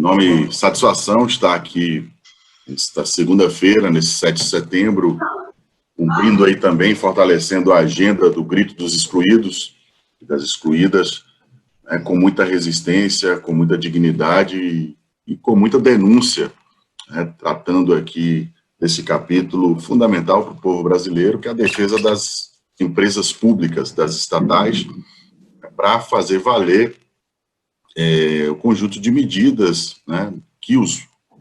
Enorme satisfação estar aqui esta segunda-feira, nesse 7 de setembro, cumprindo aí também, fortalecendo a agenda do grito dos excluídos e das excluídas, né, com muita resistência, com muita dignidade e com muita denúncia, né, tratando aqui desse capítulo fundamental para o povo brasileiro, que é a defesa das empresas públicas, das estatais, para fazer valer o conjunto de medidas, né, que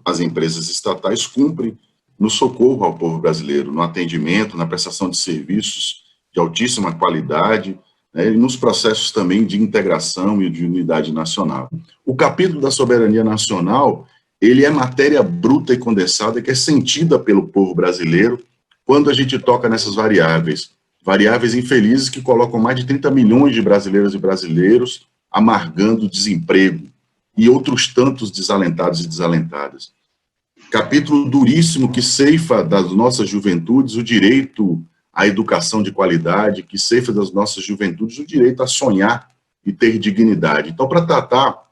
as empresas estatais cumprem no socorro ao povo brasileiro, no atendimento, na prestação de serviços de altíssima qualidade, né, e nos processos também de integração e de unidade nacional. O capítulo da soberania nacional, ele é matéria bruta e condensada que é sentida pelo povo brasileiro quando a gente toca nessas variáveis infelizes que colocam mais de 30 milhões de brasileiras e brasileiros amargando desemprego e outros tantos desalentados e desalentadas. Capítulo duríssimo que ceifa das nossas juventudes o direito à educação de qualidade, que ceifa das nossas juventudes o direito a sonhar e ter dignidade. Então, para tratar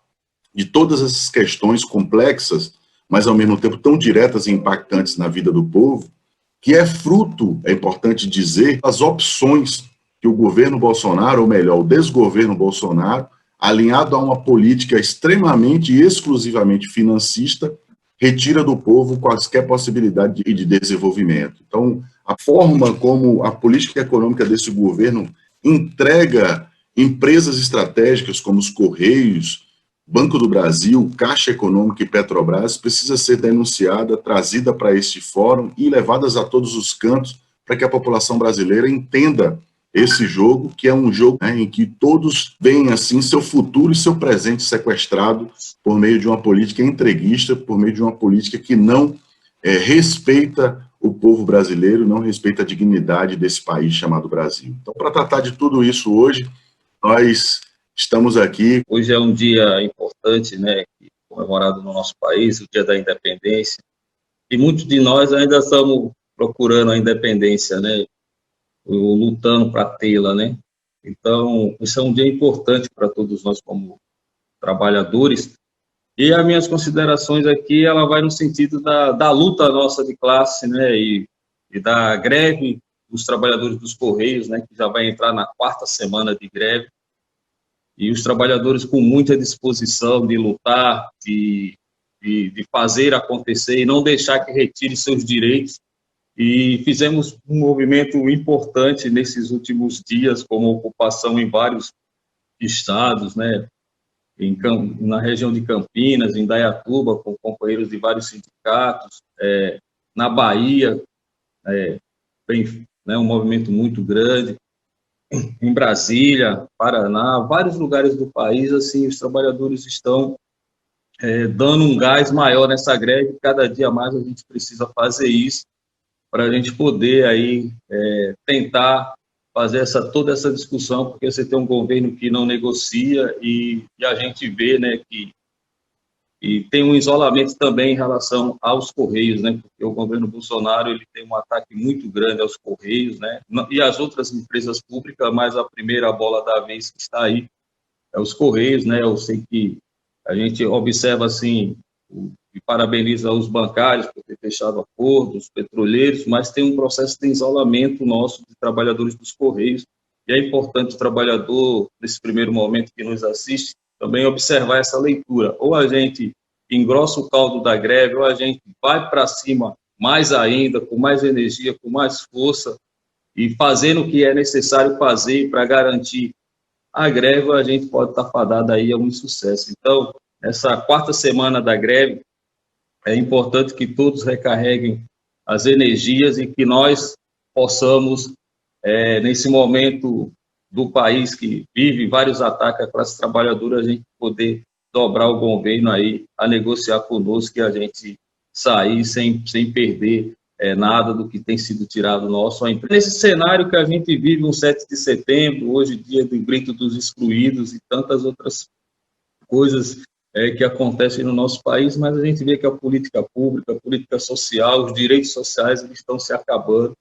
de todas essas questões complexas, mas ao mesmo tempo tão diretas e impactantes na vida do povo, que é fruto, é importante dizer, das opções que o governo Bolsonaro, ou melhor, o desgoverno Bolsonaro, alinhado a uma política extremamente e exclusivamente financista, retira do povo quaisquer possibilidade de desenvolvimento. Então, a forma como a política econômica desse governo entrega empresas estratégicas como os Correios, Banco do Brasil, Caixa Econômica e Petrobras precisa ser denunciada, trazida para este fórum e levadas a todos os cantos para que a população brasileira entenda esse jogo, que é um jogo, né, em que todos veem assim seu futuro e seu presente sequestrado por meio de uma política entreguista, por meio de uma política que não respeita o povo brasileiro, não respeita a dignidade desse país chamado Brasil. Então, para tratar de tudo isso hoje, nós estamos aqui. Hoje é um dia importante, né, comemorado no nosso país, o Dia da Independência, e muitos de nós ainda estamos procurando a independência, né, lutando para tê-la, né. Então, isso é um dia importante para todos nós como trabalhadores, e as minhas considerações aqui, ela vai no sentido da luta nossa de classe, né, e da greve dos trabalhadores dos Correios, né, que já vai entrar na 4ª semana de greve, e os trabalhadores com muita disposição de lutar, de fazer acontecer e não deixar que retire seus direitos. E fizemos um movimento importante nesses últimos dias, como ocupação em vários estados, né? Na região de Campinas, em Indaiatuba, com companheiros de vários sindicatos, na Bahia, né, um movimento muito grande, em Brasília, Paraná, vários lugares do país, assim, os trabalhadores estão dando um gás maior nessa greve. Cada dia mais a gente precisa fazer isso para a gente poder aí tentar fazer toda essa discussão, porque você tem um governo que não negocia e a gente vê, né, que tem um isolamento também em relação aos Correios, né, porque o governo Bolsonaro ele tem um ataque muito grande aos Correios, né, e às outras empresas públicas, mas a primeira bola da vez que está aí é os Correios, né. Eu sei que a gente observa assim e parabeniza os bancários por ter fechado acordos, os petroleiros, mas tem um processo de isolamento nosso de trabalhadores dos Correios, e é importante o trabalhador, nesse primeiro momento que nos assiste, também observar essa leitura. Ou a gente engrossa o caldo da greve, ou a gente vai para cima mais ainda, com mais energia, com mais força, e fazendo o que é necessário fazer para garantir a greve, a gente pode estar fadado aí a um insucesso. Então, essa 4ª semana da greve, é importante que todos recarreguem as energias e que nós possamos, nesse momento do país que vive vários ataques à classe trabalhadora, a gente poder dobrar o governo aí a negociar conosco e a gente sair sem perder nada do que tem sido tirado nosso. Nesse cenário que a gente vive, um 7 de setembro, hoje dia do grito dos excluídos e tantas outras coisas que acontecem no nosso país, mas a gente vê que a política pública, a política social, os direitos sociais eles estão se acabando.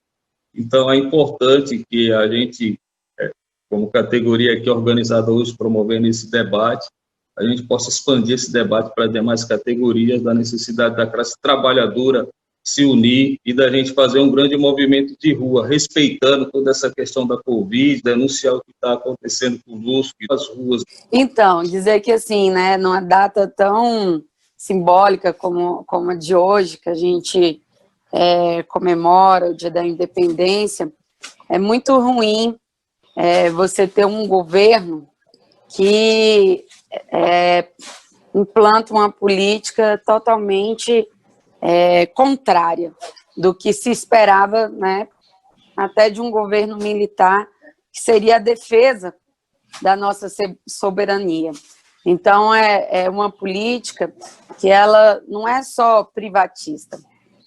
Então, é importante que a gente, como categoria aqui organizada hoje, promovendo esse debate, a gente possa expandir esse debate para demais categorias, da necessidade da classe trabalhadora se unir e da gente fazer um grande movimento de rua, respeitando toda essa questão da Covid, denunciar o que está acontecendo conosco nas ruas. Então, dizer que, assim, né, numa data tão simbólica como a de hoje, que a gente comemora o Dia da Independência, é muito ruim você ter um governo que implanta uma política totalmente contrária do que se esperava, né, até de um governo militar, que seria a defesa da nossa soberania. Então, é uma política que ela não é só privatista,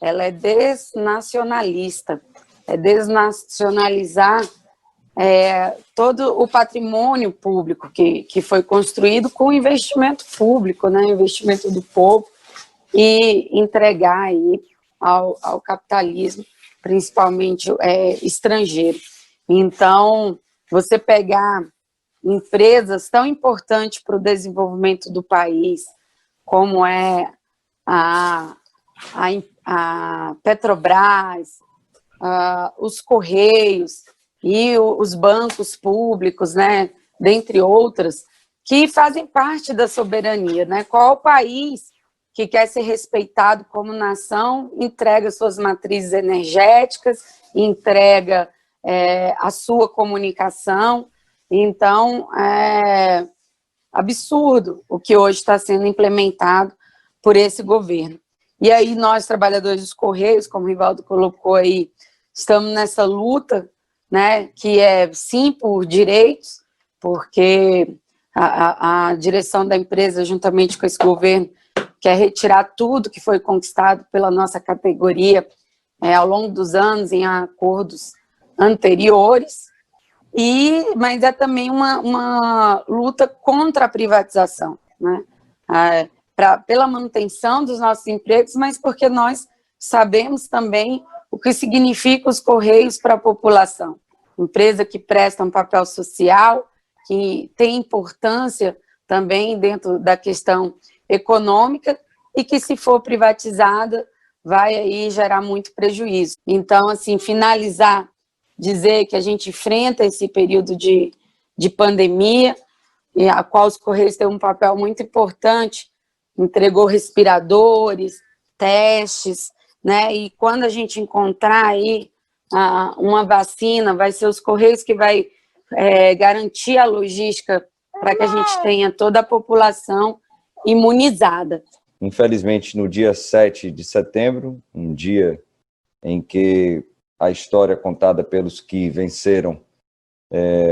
ela é desnacionalista, é desnacionalizar todo o patrimônio público que foi construído com investimento público, né, investimento do povo, e entregar aí ao capitalismo, principalmente estrangeiro. Então, você pegar empresas tão importantes para o desenvolvimento do país, como é a Petrobras, os Correios e os bancos públicos, né, dentre outras, que fazem parte da soberania, né? Qual país que quer ser respeitado como nação entrega suas matrizes energéticas, entrega a sua comunicação? Então, é absurdo o que hoje está sendo implementado por esse governo. E aí nós, trabalhadores dos Correios, como o Rivaldo colocou aí, estamos nessa luta, né, que é sim por direitos, porque a direção da empresa, juntamente com esse governo, quer retirar tudo que foi conquistado pela nossa categoria ao longo dos anos, em acordos anteriores, mas é também uma luta contra a privatização, né? Pela manutenção dos nossos empregos, mas porque nós sabemos também o que significa os Correios para a população. Empresa que presta um papel social, que tem importância também dentro da questão econômica e que, se for privatizada, vai aí gerar muito prejuízo. Então, assim, finalizar, dizer que a gente enfrenta esse período de pandemia, e a qual os Correios têm um papel muito importante, entregou respiradores, testes, né? E quando a gente encontrar aí uma vacina, vai ser os Correios que vai garantir a logística para que a gente tenha toda a população imunizada. Infelizmente, no dia 7 de setembro, um dia em que a história contada pelos que venceram,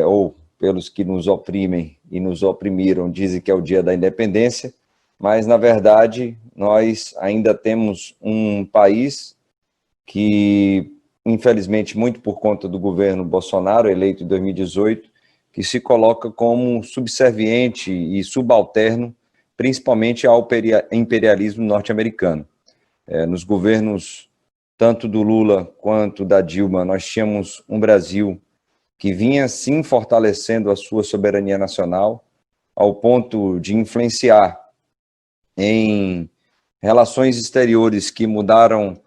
ou pelos que nos oprimem e nos oprimiram, dizem que é o dia da independência, mas, na verdade, nós ainda temos um país que, infelizmente, muito por conta do governo Bolsonaro, eleito em 2018, que se coloca como subserviente e subalterno, principalmente ao imperialismo norte-americano. Nos governos tanto do Lula quanto da Dilma, nós tínhamos um Brasil que vinha, sim, fortalecendo a sua soberania nacional, ao ponto de influenciar em relações exteriores que mudaram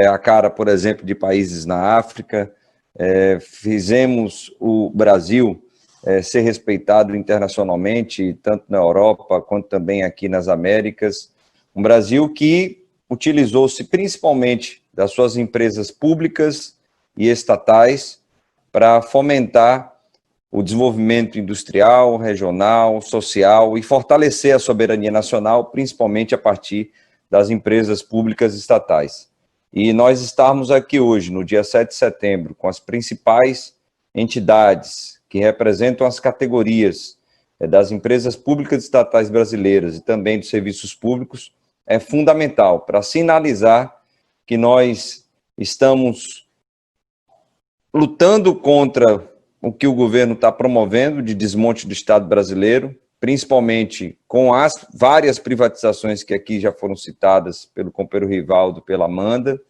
a cara, por exemplo, de países na África. Fizemos o Brasil ser respeitado internacionalmente, tanto na Europa quanto também aqui nas Américas. Um Brasil que utilizou-se principalmente das suas empresas públicas e estatais para fomentar o desenvolvimento industrial, regional, social e fortalecer a soberania nacional, principalmente a partir das empresas públicas estatais. E nós estarmos aqui hoje, no dia 7 de setembro, com as principais entidades que representam as categorias das empresas públicas estatais brasileiras e também dos serviços públicos, é fundamental para sinalizar que nós estamos lutando contra o que o governo está promovendo de desmonte do Estado brasileiro, principalmente com as várias privatizações que aqui já foram citadas pelo companheiro Rivaldo, pela Amanda,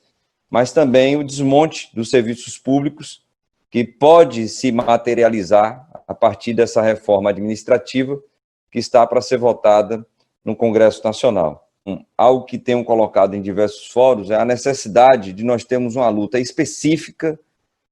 mas também o desmonte dos serviços públicos, que pode se materializar a partir dessa reforma administrativa, que está para ser votada no Congresso Nacional. Algo que tenham colocado em diversos fóruns é a necessidade de nós termos uma luta específica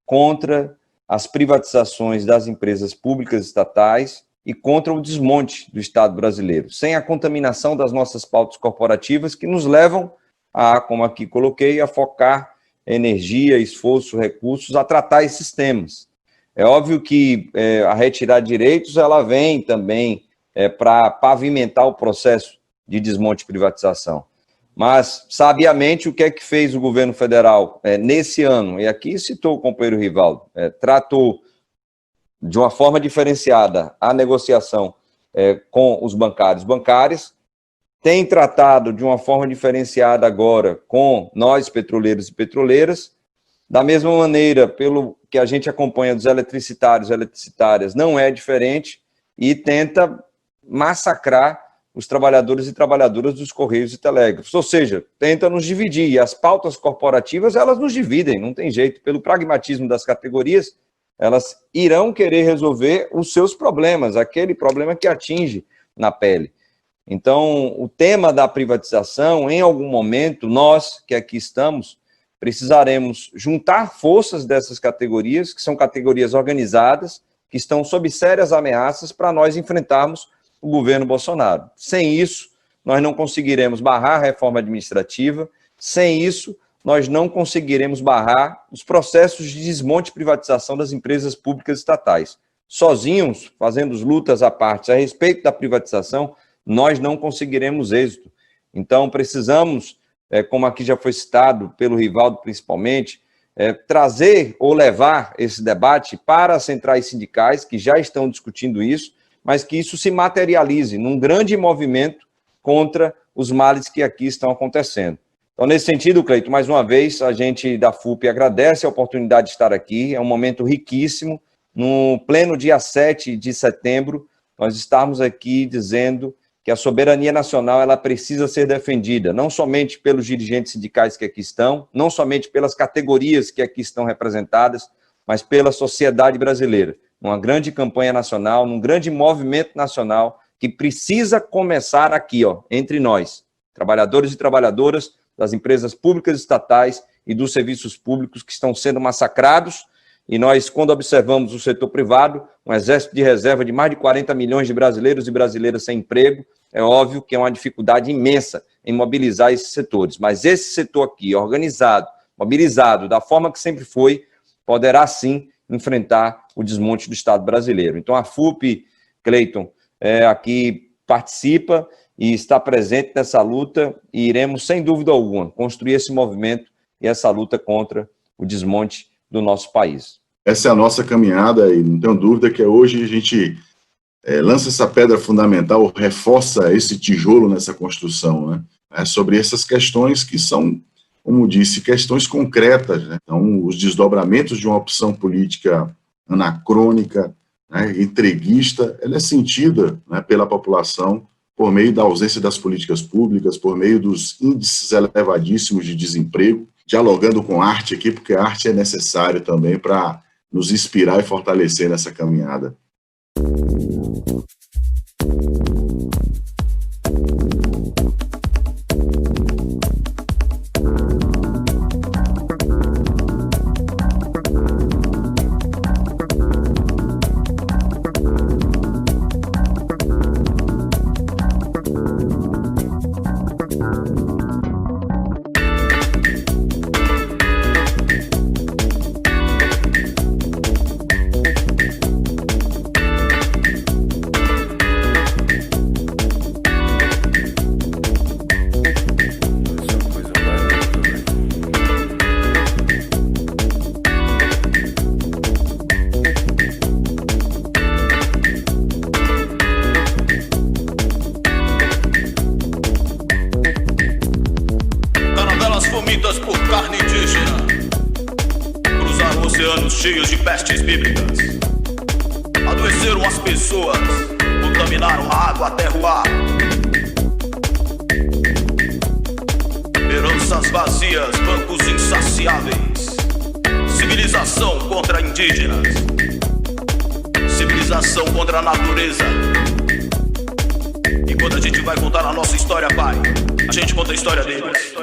contra as privatizações das empresas públicas estatais e contra o desmonte do Estado brasileiro, sem a contaminação das nossas pautas corporativas que nos levam a, como aqui coloquei, a focar energia, esforço, recursos a tratar esses temas. É óbvio que a retirada de direitos ela vem também para pavimentar o processo de desmonte e privatização. Mas, sabiamente, o que é que fez o governo federal nesse ano? E aqui citou o companheiro Rivaldo, tratou de uma forma diferenciada a negociação com os bancários. Bancárias tem tratado de uma forma diferenciada agora com nós, petroleiros e petroleiras. Da mesma maneira, pelo que a gente acompanha dos eletricitários e eletricitárias, não é diferente e tenta massacrar os trabalhadores e trabalhadoras dos Correios e Telégrafos. Ou seja, tenta nos dividir. E as pautas corporativas, elas nos dividem, não tem jeito. Pelo pragmatismo das categorias, elas irão querer resolver os seus problemas, aquele problema que atinge na pele. Então, o tema da privatização, em algum momento, nós que aqui estamos, precisaremos juntar forças dessas categorias, que são categorias organizadas, que estão sob sérias ameaças para nós enfrentarmos o governo Bolsonaro. Sem isso, nós não conseguiremos barrar a reforma administrativa, sem isso, nós não conseguiremos barrar os processos de desmonte e privatização das empresas públicas estatais. Sozinhos, fazendo lutas à parte a respeito da privatização, nós não conseguiremos êxito. Então, precisamos, como aqui já foi citado pelo Rivaldo principalmente, trazer ou levar esse debate para as centrais sindicais, que já estão discutindo isso, mas que isso se materialize num grande movimento contra os males que aqui estão acontecendo. Então, nesse sentido, Cleito, mais uma vez, a gente da FUP agradece a oportunidade de estar aqui, é um momento riquíssimo. No pleno dia 7 de setembro, nós estamos aqui dizendo que a soberania nacional ela precisa ser defendida, não somente pelos dirigentes sindicais que aqui estão, não somente pelas categorias que aqui estão representadas, mas pela sociedade brasileira. Uma grande campanha nacional, num grande movimento nacional que precisa começar aqui, entre nós, trabalhadores e trabalhadoras das empresas públicas estatais e dos serviços públicos que estão sendo massacrados. E nós, quando observamos o setor privado, um exército de reserva de mais de 40 milhões de brasileiros e brasileiras sem emprego, é óbvio que é uma dificuldade imensa em mobilizar esses setores. Mas esse setor aqui, organizado, mobilizado, da forma que sempre foi, poderá sim enfrentar o desmonte do Estado brasileiro. Então, a FUP, Cleiton, aqui participa e está presente nessa luta e iremos, sem dúvida alguma, construir esse movimento e essa luta contra o desmonte do nosso país. Essa é a nossa caminhada e não tenho dúvida que hoje a gente lança essa pedra fundamental, reforça esse tijolo nessa construção, né? Sobre essas questões que são, como disse, questões concretas, né? Então, os desdobramentos de uma opção política anacrônica, né, entreguista, ela é sentida, né, pela população por meio da ausência das políticas públicas, por meio dos índices elevadíssimos de desemprego, dialogando com arte aqui, porque a arte é necessária também para nos inspirar e fortalecer nessa caminhada. Cheios de pestes bíblicas, adoeceram as pessoas, contaminaram a água até o ar. Heranças vazias, bancos insaciáveis, civilização contra indígenas, civilização contra a natureza, Quando a gente vai contar a nossa história, pai, a gente conta a história deles.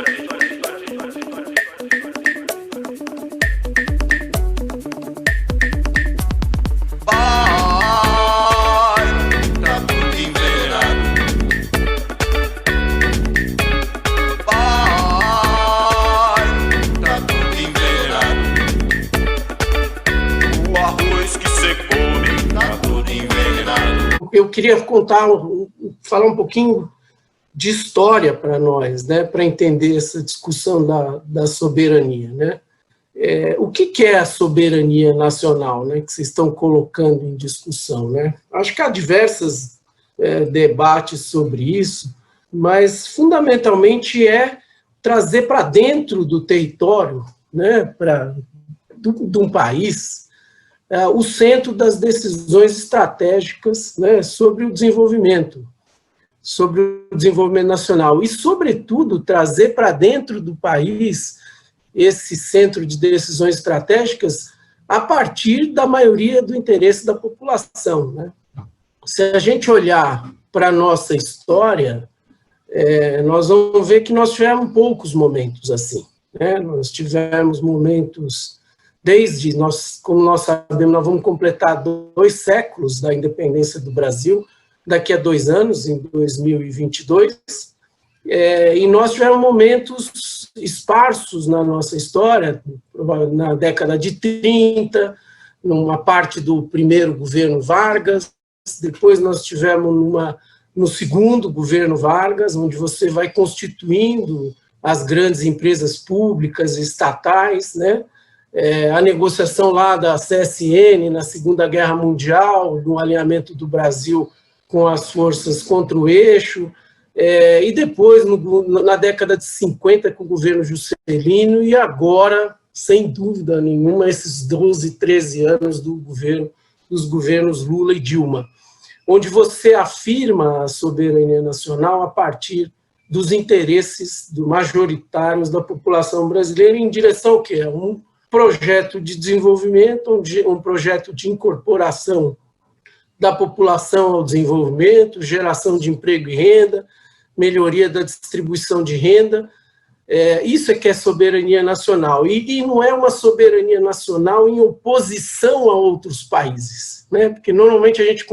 Eu queria falar um pouquinho de história para nós, né, para entender essa discussão da soberania, né? O que é a soberania nacional, né, que vocês estão colocando em discussão, né? Acho que há diversos debates sobre isso, mas fundamentalmente é trazer para dentro do território, né, de um país, o centro das decisões estratégicas, né, sobre o desenvolvimento nacional e, sobretudo, trazer para dentro do país esse centro de decisões estratégicas a partir da maioria do interesse da população, né? Se a gente olhar para a nossa história, nós vamos ver que nós tivemos poucos momentos assim, né? Nós tivemos momentos... como nós sabemos, nós vamos completar 2 séculos da independência do Brasil, daqui a 2 anos, em 2022, e nós tivemos momentos esparsos na nossa história, na década de 30, numa parte do primeiro governo Vargas, depois nós tivemos no segundo governo Vargas, onde você vai constituindo as grandes empresas públicas e estatais, né? A negociação lá da CSN na Segunda Guerra Mundial, no alinhamento do Brasil com as forças contra o eixo, e depois, na década de 50, com o governo Juscelino, e agora, sem dúvida nenhuma, esses 12, 13 anos dos governos Lula e Dilma, onde você afirma a soberania nacional a partir dos interesses majoritários da população brasileira em direção ao quê? Um projeto de desenvolvimento, um projeto de incorporação da população ao desenvolvimento, geração de emprego e renda, melhoria da distribuição de renda. Isso é que é soberania nacional. E não é uma soberania nacional em oposição a outros países, né? Porque normalmente a gente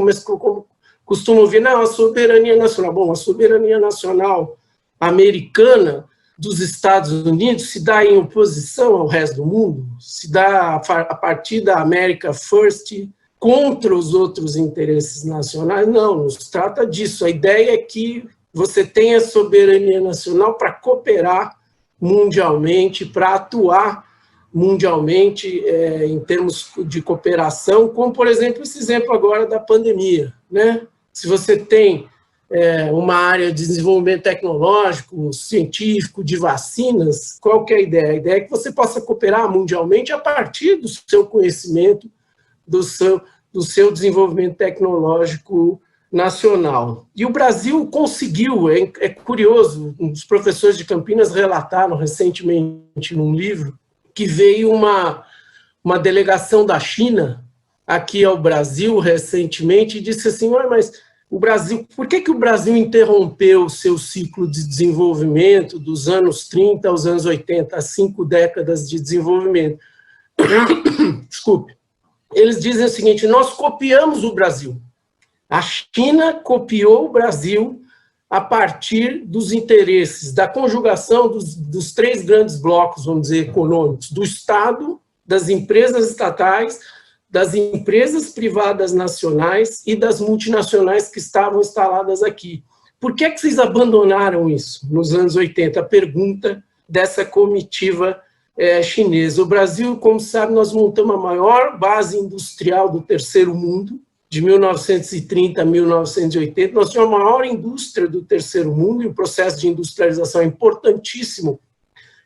costuma ouvir, não, a soberania nacional. Bom, a soberania nacional americana dos Estados Unidos se dá em oposição ao resto do mundo, se dá a partir da America First contra os outros interesses nacionais. Não se trata disso. A ideia é que você tenha soberania nacional para cooperar mundialmente, para atuar mundialmente em termos de cooperação, como, por exemplo, esse exemplo agora da pandemia, né? Se você tem uma área de desenvolvimento tecnológico, científico, de vacinas, qual que é a ideia? A ideia é que você possa cooperar mundialmente a partir do seu conhecimento, do seu desenvolvimento tecnológico nacional. E o Brasil conseguiu, é curioso, os professores de Campinas relataram recentemente num livro que veio uma delegação da China aqui ao Brasil recentemente e disse assim, mas o Brasil, por que o Brasil interrompeu o seu ciclo de desenvolvimento dos anos 30 aos anos 80, as 5 décadas de desenvolvimento? Desculpe. Eles dizem o seguinte, nós copiamos o Brasil. A China copiou o Brasil a partir dos interesses, da conjugação dos 3 grandes blocos, vamos dizer, econômicos, do Estado, das empresas estatais, das empresas privadas nacionais e das multinacionais que estavam instaladas aqui. Por que vocês abandonaram isso nos anos 80? A pergunta dessa comitiva chinesa. O Brasil, como sabe, nós montamos a maior base industrial do terceiro mundo, de 1930 a 1980, nós tínhamos a maior indústria do terceiro mundo, e o processo de industrialização é importantíssimo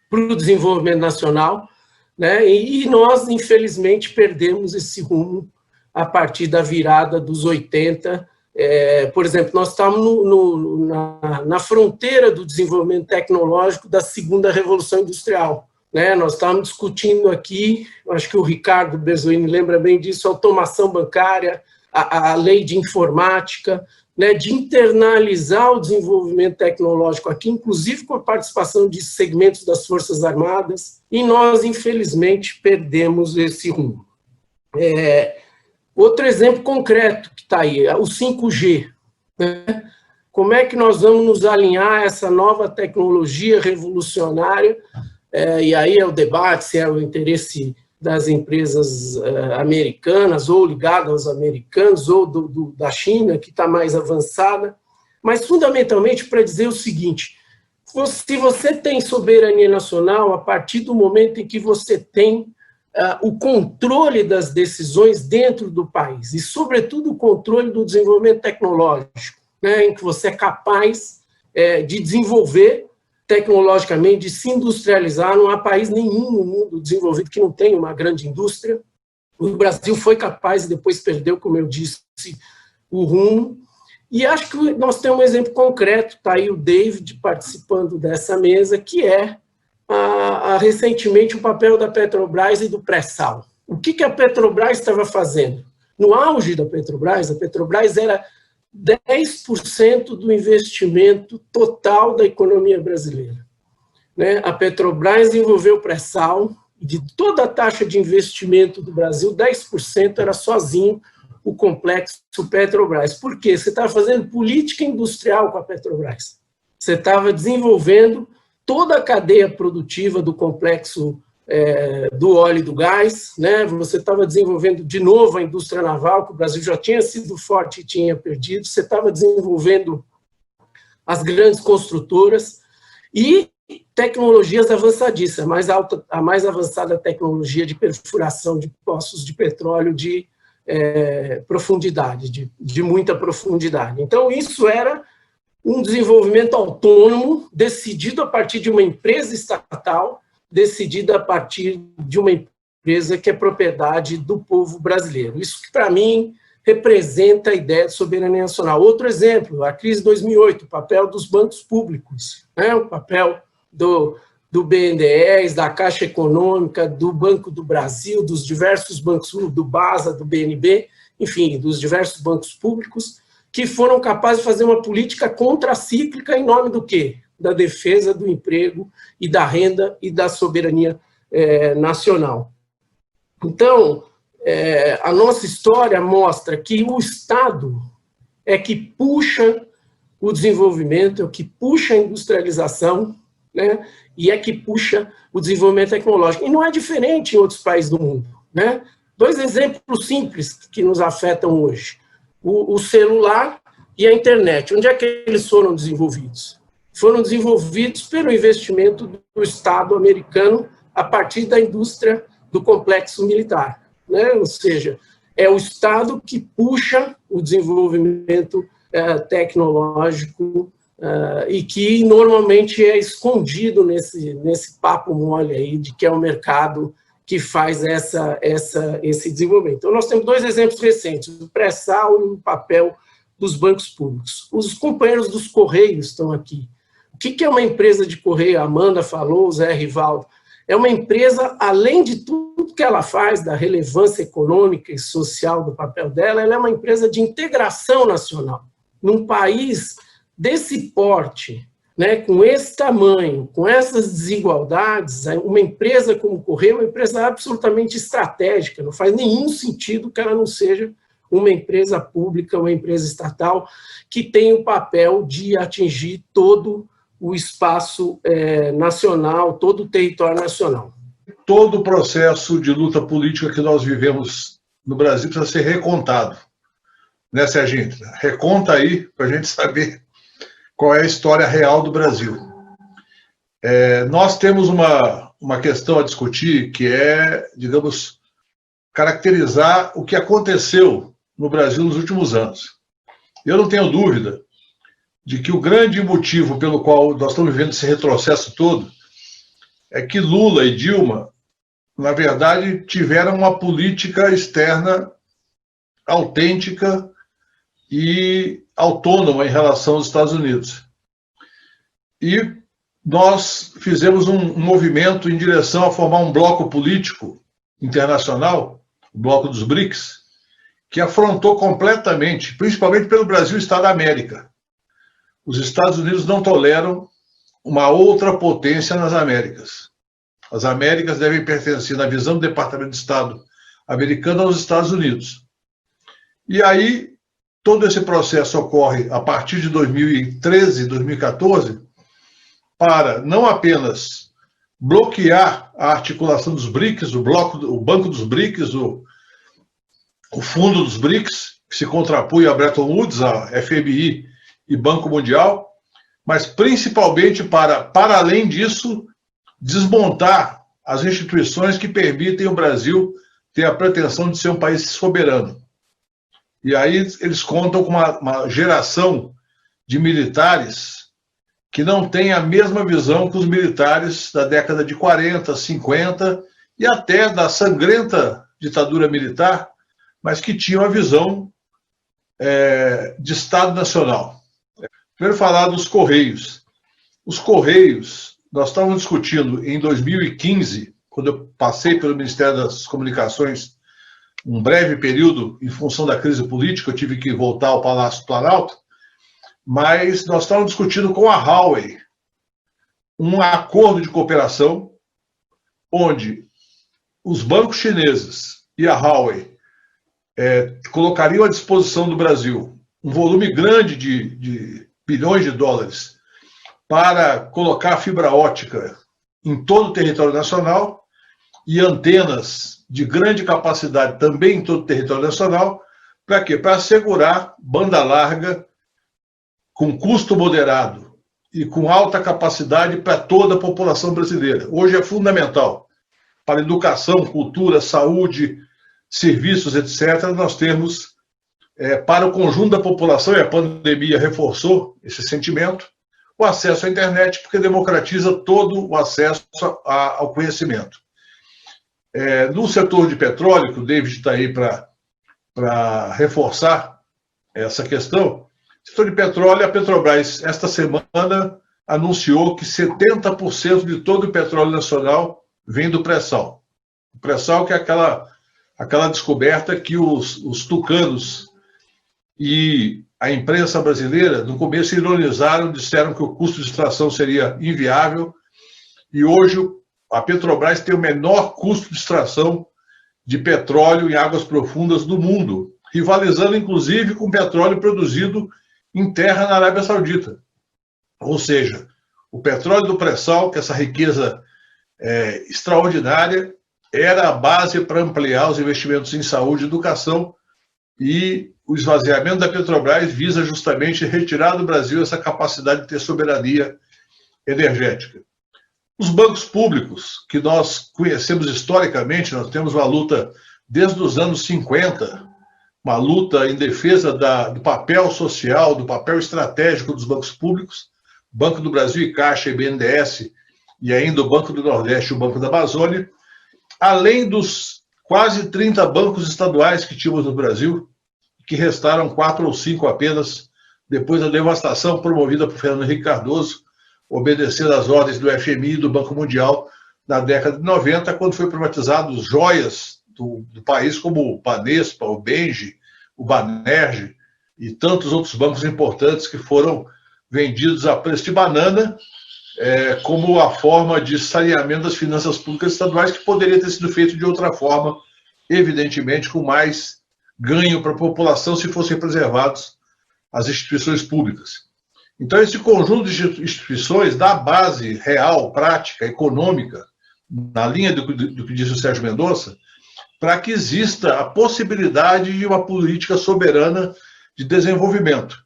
para o desenvolvimento nacional, né? E nós, infelizmente, perdemos esse rumo a partir da virada dos 80. Por exemplo, nós estamos na fronteira do desenvolvimento tecnológico da segunda revolução industrial, né? Nós estávamos discutindo aqui, acho que o Ricardo Berzoini lembra bem disso, a automação bancária, a lei de informática, né, de internalizar o desenvolvimento tecnológico aqui, inclusive com a participação de segmentos das Forças Armadas, e nós, infelizmente, perdemos esse rumo. Outro exemplo concreto que está aí, o 5G. Né? Como é que nós vamos nos alinhar a essa nova tecnologia revolucionária? E aí é o debate se é o interesse das empresas americanas, ou ligadas aos americanos, ou da China, que está mais avançada, mas fundamentalmente para dizer o seguinte: se você tem soberania nacional, a partir do momento em que você tem o controle das decisões dentro do país, e sobretudo o controle do desenvolvimento tecnológico, né, em que você é capaz de desenvolver tecnologicamente, de se industrializar. Não há país nenhum no mundo desenvolvido que não tenha uma grande indústria. O Brasil foi capaz e depois perdeu, como eu disse, o rumo. E acho que nós temos um exemplo concreto, está aí o David participando dessa mesa, que é recentemente o papel da Petrobras e do pré-sal. O que a Petrobras estava fazendo? No auge da Petrobras, a Petrobras era 10% do investimento total da economia brasileira. Né? A Petrobras desenvolveu o pré-sal, e de toda a taxa de investimento do Brasil, 10% era sozinho o complexo Petrobras. Por quê? Você estava fazendo política industrial com a Petrobras. Você estava desenvolvendo toda a cadeia produtiva do complexo do óleo e do gás, né? Você estava desenvolvendo de novo a indústria naval, que o Brasil já tinha sido forte e tinha perdido, você estava desenvolvendo as grandes construtoras e tecnologias avançadíssimas, a mais avançada tecnologia de perfuração de poços de petróleo de profundidade, de muita profundidade. Então, isso era um desenvolvimento autônomo, decidido a partir de uma empresa estatal, decidida a partir de uma empresa que é propriedade do povo brasileiro. Isso que, para mim, representa a ideia de soberania nacional. Outro exemplo, a crise de 2008, o papel dos bancos públicos, né? O papel do BNDES, da Caixa Econômica, do Banco do Brasil, dos diversos bancos, do BASA, do BNB, enfim, dos diversos bancos públicos, que foram capazes de fazer uma política contracíclica em nome do quê? Da defesa do emprego e da renda e da soberania nacional. Então, a nossa história mostra que o Estado é que puxa o desenvolvimento, é o que puxa a industrialização, né, e é que puxa o desenvolvimento tecnológico. E não é diferente em outros países do mundo. Né? Dois exemplos simples que nos afetam hoje. O celular e a internet. Onde é que eles foram desenvolvidos? Foram desenvolvidos pelo investimento do Estado americano a partir da indústria do complexo militar. Né? Ou seja, é o Estado que puxa o desenvolvimento tecnológico e que normalmente é escondido nesse papo mole aí de que é o mercado que faz esse desenvolvimento. Então, nós temos dois exemplos recentes, o pré-sal e o papel dos bancos públicos. Os companheiros dos Correios estão aqui. O que é uma empresa de correio? A Amanda falou, o Zé Rivaldo. É uma empresa, além de tudo que ela faz, da relevância econômica e social do papel dela, ela é uma empresa de integração nacional. Num país desse porte, né, com esse tamanho, com essas desigualdades, uma empresa como o Correio é uma empresa absolutamente estratégica, não faz nenhum sentido que ela não seja uma empresa pública, uma empresa estatal, que tem o papel de atingir todo o espaço nacional, todo o território nacional. Todo o processo de luta política que nós vivemos no Brasil precisa ser recontado. Né, Serginho? Reconta aí para a gente saber qual é a história real do Brasil. Nós temos uma questão a discutir que é, digamos, caracterizar o que aconteceu no Brasil nos últimos anos. Eu não tenho dúvida de que o grande motivo pelo qual nós estamos vivendo esse retrocesso todo é que Lula e Dilma, na verdade, tiveram uma política externa autêntica e autônoma em relação aos Estados Unidos. E nós fizemos um movimento em direção a formar um bloco político internacional, o bloco dos BRICS, que afrontou completamente, principalmente pelo Brasil, o Estado da América. Os Estados Unidos não toleram uma outra potência nas Américas. As Américas devem pertencer, na visão do Departamento de Estado americano, aos Estados Unidos. E aí, todo esse processo ocorre a partir de 2013, 2014, para não apenas bloquear a articulação dos BRICS, o Banco dos BRICS, o Fundo dos BRICS, que se contrapunha a Bretton Woods, a FMI e Banco Mundial, mas principalmente para além disso, desmontar as instituições que permitem o Brasil ter a pretensão de ser um país soberano. E aí eles contam com uma geração de militares que não tem a mesma visão que os militares da década de 40, 50 e até da sangrenta ditadura militar, mas que tinham a visão de Estado Nacional. Primeiro falar dos Correios. Os Correios, nós estávamos discutindo em 2015, quando eu passei pelo Ministério das Comunicações, um breve período, em função da crise política, eu tive que voltar ao Palácio do Planalto, mas nós estávamos discutindo com a Huawei um acordo de cooperação onde os bancos chineses e a Huawei colocariam à disposição do Brasil um volume grande de bilhões de dólares para colocar fibra ótica em todo o território nacional e antenas de grande capacidade também em todo o território nacional. Para quê? Para assegurar banda larga com custo moderado e com alta capacidade para toda a população brasileira. Hoje é fundamental para educação, cultura, saúde, serviços, etc. Nós temos, para o conjunto da população, e a pandemia reforçou esse sentimento, o acesso à internet, porque democratiza todo o acesso ao conhecimento. No setor de petróleo, que o David está aí para reforçar essa questão, no setor de petróleo, a Petrobras, esta semana, anunciou que 70% de todo o petróleo nacional vem do pré-sal. O pré-sal que é aquela descoberta que os tucanos e a imprensa brasileira, no começo, ironizaram, disseram que o custo de extração seria inviável, e hoje a Petrobras tem o menor custo de extração de petróleo em águas profundas do mundo, rivalizando, inclusive, com petróleo produzido em terra na Arábia Saudita. Ou seja, o petróleo do pré-sal, que é essa riqueza extraordinária, era a base para ampliar os investimentos em saúde e educação, e o esvaziamento da Petrobras visa justamente retirar do Brasil essa capacidade de ter soberania energética. Os bancos públicos, que nós conhecemos historicamente, nós temos uma luta desde os anos 50, uma luta em defesa do papel social, do papel estratégico dos bancos públicos, Banco do Brasil e Caixa e BNDES, e ainda o Banco do Nordeste e o Banco da Amazônia, além dos quase 30 bancos estaduais que tínhamos no Brasil, que restaram 4 ou 5 apenas, depois da devastação promovida por Fernando Henrique Cardoso, obedecendo às ordens do FMI e do Banco Mundial na década de 90, quando foi privatizado os joias do país, como o Banespa, o Benji, o Banerj e tantos outros bancos importantes que foram vendidos a preço de banana, como a forma de saneamento das finanças públicas estaduais, que poderia ter sido feito de outra forma, evidentemente com mais ganho para a população se fossem preservados as instituições públicas. Então, esse conjunto de instituições dá base real, prática, econômica, na linha do que disse o Sérgio Mendonça, para que exista a possibilidade de uma política soberana de desenvolvimento.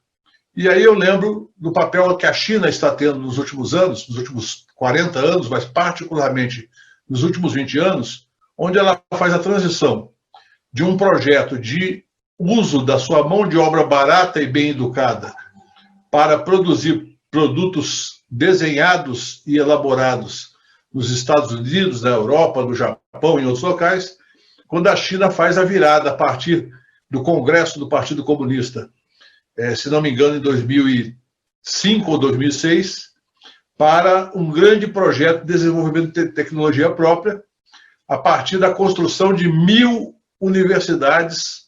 E aí eu lembro do papel que a China está tendo nos últimos anos, nos últimos 40 anos, mas particularmente nos últimos 20 anos, onde ela faz a transição de um projeto de uso da sua mão de obra barata e bem educada para produzir produtos desenhados e elaborados nos Estados Unidos, na Europa, no Japão e em outros locais, quando a China faz a virada a partir do Congresso do Partido Comunista, se não me engano, em 2005 ou 2006, para um grande projeto de desenvolvimento de tecnologia própria, a partir da construção de 1000 universidades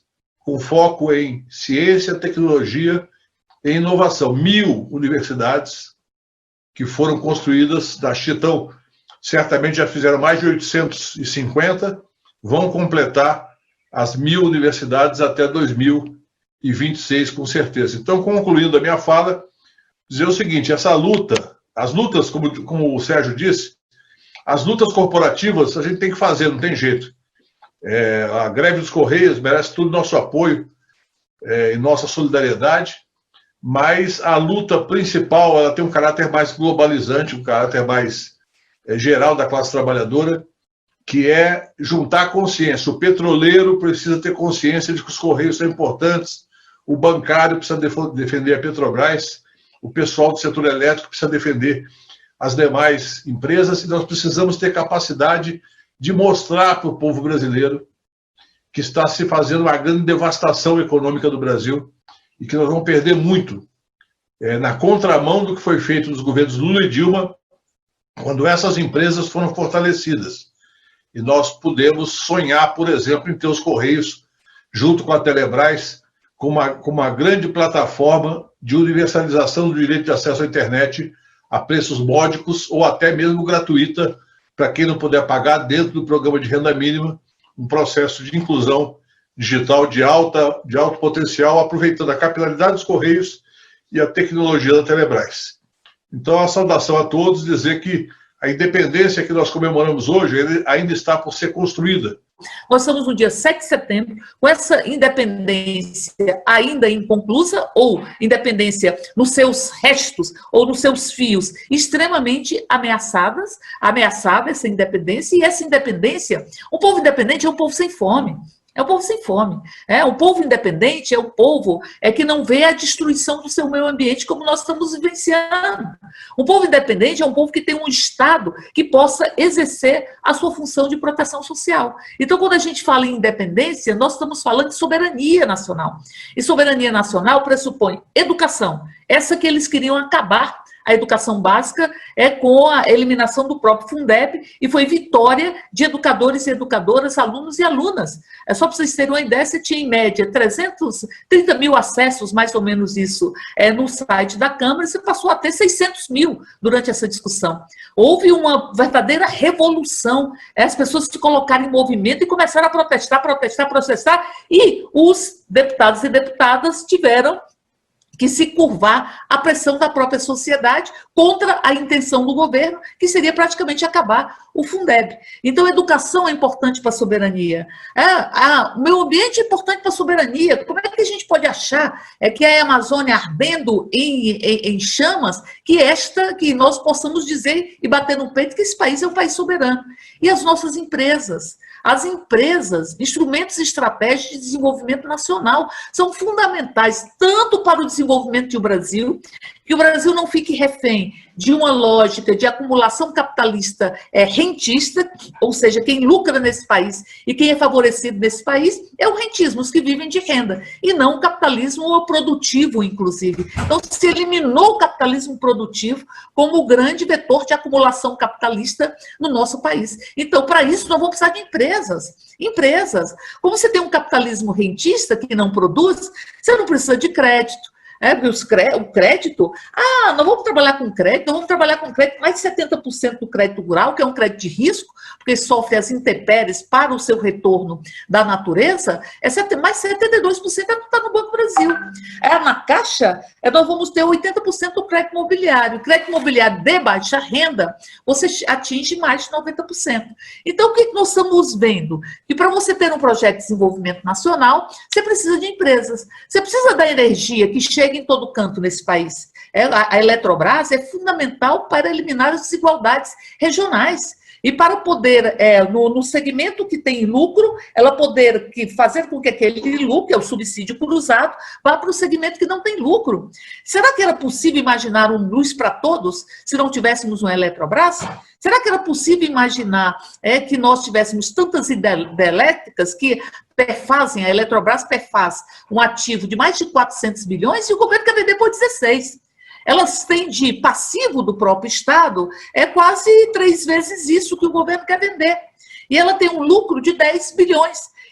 com foco em ciência, tecnologia e inovação. 1.000 universidades que foram construídas da Chitão, certamente já fizeram mais de 850, vão completar as 1.000 universidades até 2026, com certeza. Então, concluindo a minha fala, dizer o seguinte, essa luta, as lutas, como o Sérgio disse, as lutas corporativas a gente tem que fazer, não tem jeito. A greve dos Correios merece todo o nosso apoio e nossa solidariedade, mas a luta principal ela tem um caráter mais globalizante, um caráter mais geral da classe trabalhadora, que é juntar consciência. O petroleiro precisa ter consciência de que os Correios são importantes, o bancário precisa defender a Petrobras, o pessoal do setor elétrico precisa defender as demais empresas, e nós precisamos ter capacidade de mostrar para o povo brasileiro que está se fazendo uma grande devastação econômica do Brasil e que nós vamos perder muito na contramão do que foi feito nos governos Lula e Dilma, quando essas empresas foram fortalecidas. E nós podemos sonhar, por exemplo, em ter os Correios, junto com a Telebrás, com uma grande plataforma de universalização do direito de acesso à internet a preços módicos ou até mesmo gratuita, para quem não puder pagar, dentro do programa de renda mínima, um processo de inclusão digital de alto potencial, aproveitando a capilaridade dos Correios e a tecnologia da Telebrás. Então, a saudação a todos, dizer que a independência que nós comemoramos hoje ainda está por ser construída. Nós estamos no dia 7 de setembro, com essa independência ainda inconclusa, ou independência nos seus restos, ou nos seus fios, extremamente ameaçada essa independência, e essa independência, um povo independente é um povo sem fome. É o povo sem fome. O povo independente é o povo que não vê a destruição do seu meio ambiente como nós estamos vivenciando. O povo independente é um povo que tem um Estado que possa exercer a sua função de proteção social. Então, quando a gente fala em independência, nós estamos falando de soberania nacional. E soberania nacional pressupõe educação, essa que eles queriam acabar. A educação básica com a eliminação do próprio Fundeb, e foi vitória de educadores e educadoras, alunos e alunas. Só para vocês terem uma ideia, você tinha em média 330 mil acessos, mais ou menos isso, no site da Câmara, e você passou a ter 600 mil durante essa discussão. Houve uma verdadeira revolução, as pessoas se colocaram em movimento e começaram a protestar, e os deputados e deputadas tiveram que se curvar à pressão da própria sociedade contra a intenção do governo, que seria praticamente acabar o Fundeb. Então, a educação é importante para a soberania. O meio ambiente é importante para a soberania. Como é que a gente pode achar que a Amazônia ardendo em chamas, que nós possamos dizer e bater no peito que esse país é um país soberano? E as nossas empresas? As empresas, instrumentos estratégicos de desenvolvimento nacional, são fundamentais tanto para o desenvolvimento do Brasil, que o Brasil não fique refém de uma lógica de acumulação capitalista rentista, ou seja, quem lucra nesse país e quem é favorecido nesse país é o rentismo, os que vivem de renda, e não o capitalismo produtivo, inclusive. Então, se eliminou o capitalismo produtivo como o grande vetor de acumulação capitalista no nosso país. Então, para isso, nós vamos precisar de empresas. Como você tem um capitalismo rentista que não produz, você não precisa de crédito. O crédito, nós vamos trabalhar com crédito, mais de 70% do crédito rural, que é um crédito de risco, porque sofre as intempéries para o seu retorno da natureza, mais 72% está no Banco do Brasil. Na Caixa, nós vamos ter 80% do crédito imobiliário. O crédito imobiliário de baixa renda, você atinge mais de 90%. Então, o que nós estamos vendo? Que para você ter um projeto de desenvolvimento nacional, você precisa de empresas, você precisa da energia que chega em todo canto nesse país. A Eletrobras é fundamental para eliminar as desigualdades regionais. E para poder, no segmento que tem lucro, ela poder fazer com que aquele lucro, que é o subsídio cruzado, vá para o segmento que não tem lucro. Será que era possível imaginar um luz para todos se não tivéssemos uma Eletrobras? Será que era possível imaginar que nós tivéssemos tantas hidrelétricas que perfazem, a Eletrobras perfaz um ativo de mais de 400 bilhões e o governo quer vender por 16? Elas têm de passivo do próprio Estado, quase 3 vezes isso que o governo quer vender. E ela tem um lucro de 10 bilhões.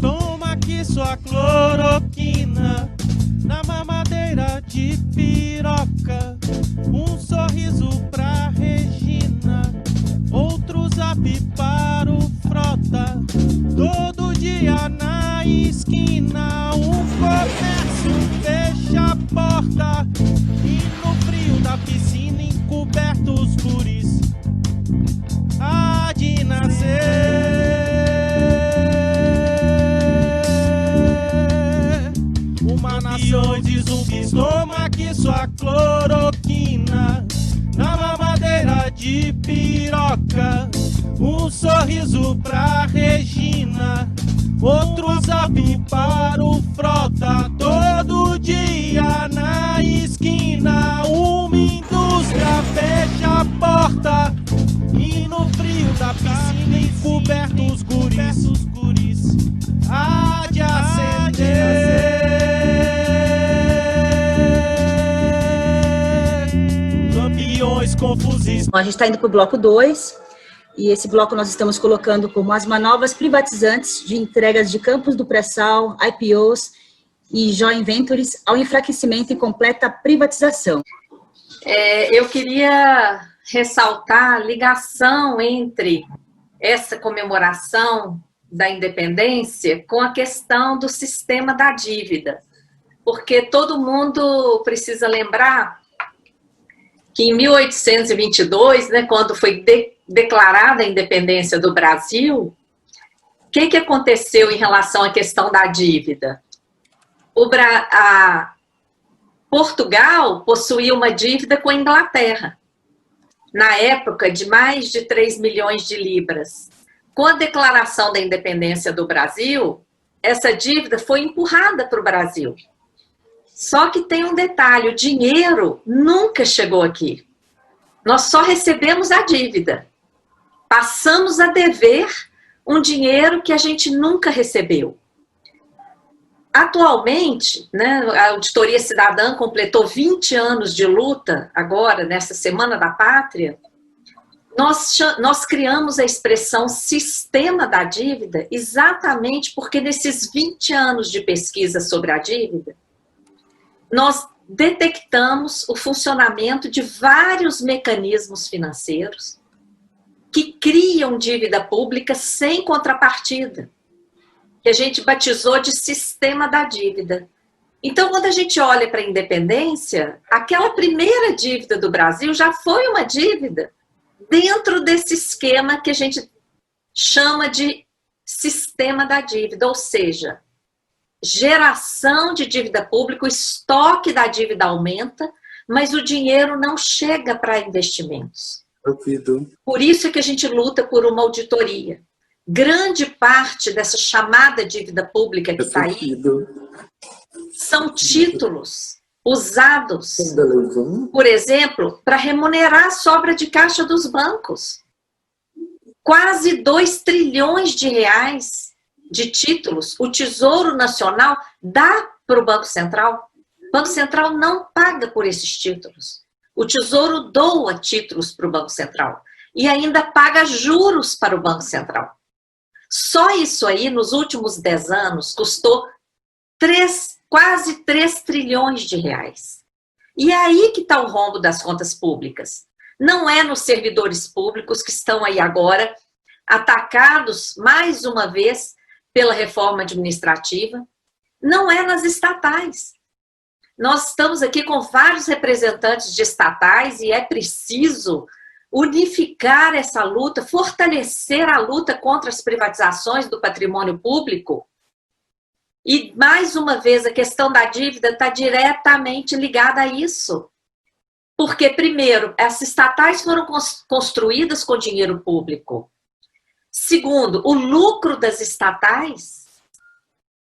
Toma aqui sua cloroquina na mamadeira de piroca. Um sorriso pra Regina, outro zap para o Frota. Todo dia na esquina um comércio fecha a porta. E no frio da piscina encoberto os guris há de nascer uma nação de zumbis. Toma aqui sua cloroquina na mamadeira de piroca. Um sorriso pra Regina, outro zap para o Frota. Todo dia na esquina uma indústria fecha a porta. E no frio da piscina encoberto os guris há de acender. Campeões confusos. A gente está indo para o bloco 2, e esse bloco nós estamos colocando como as manobras privatizantes de entregas de campos do pré-sal, IPOs e joint ventures ao enfraquecimento e completa privatização. Eu queria ressaltar a ligação entre essa comemoração da independência com a questão do sistema da dívida, porque todo mundo precisa lembrar que em 1822, né, quando foi declarada a independência do Brasil, o que aconteceu em relação à questão da dívida? Portugal possuía uma dívida com a Inglaterra, na época de mais de 3 milhões de libras. Com a declaração da independência do Brasil, essa dívida foi empurrada para o Brasil. Só que tem um detalhe, o dinheiro nunca chegou aqui. Nós só recebemos a dívida. Passamos a dever um dinheiro que a gente nunca recebeu. Atualmente, né, a Auditoria Cidadã completou 20 anos de luta, agora, nessa Semana da Pátria. Nós criamos a expressão sistema da dívida exatamente porque nesses 20 anos de pesquisa sobre a dívida, nós detectamos o funcionamento de vários mecanismos financeiros que criam dívida pública sem contrapartida, que a gente batizou de sistema da dívida. Então, quando a gente olha para a independência, aquela primeira dívida do Brasil já foi uma dívida dentro desse esquema que a gente chama de sistema da dívida, ou seja, geração de dívida pública, o estoque da dívida aumenta, mas o dinheiro não chega para investimentos. Por isso é que a gente luta por uma auditoria. Grande parte dessa chamada dívida pública que está aí são títulos usados, por exemplo, para remunerar a sobra de caixa dos bancos. Quase 2 trilhões de reais de títulos o Tesouro Nacional dá para o Banco Central. O Banco Central não paga por esses títulos. O Tesouro doa títulos para o Banco Central e ainda paga juros para o Banco Central. Só isso aí, nos últimos 10 anos, custou quase 3 trilhões de reais. E é aí que está o rombo das contas públicas. Não é nos servidores públicos que estão aí agora atacados, mais uma vez, pela reforma administrativa. Não é nas estatais. Nós estamos aqui com vários representantes de estatais e é preciso unificar essa luta, fortalecer a luta contra as privatizações do patrimônio público. E, mais uma vez, a questão da dívida está diretamente ligada a isso. Porque, primeiro, essas estatais foram construídas com dinheiro público. Segundo, o lucro das estatais,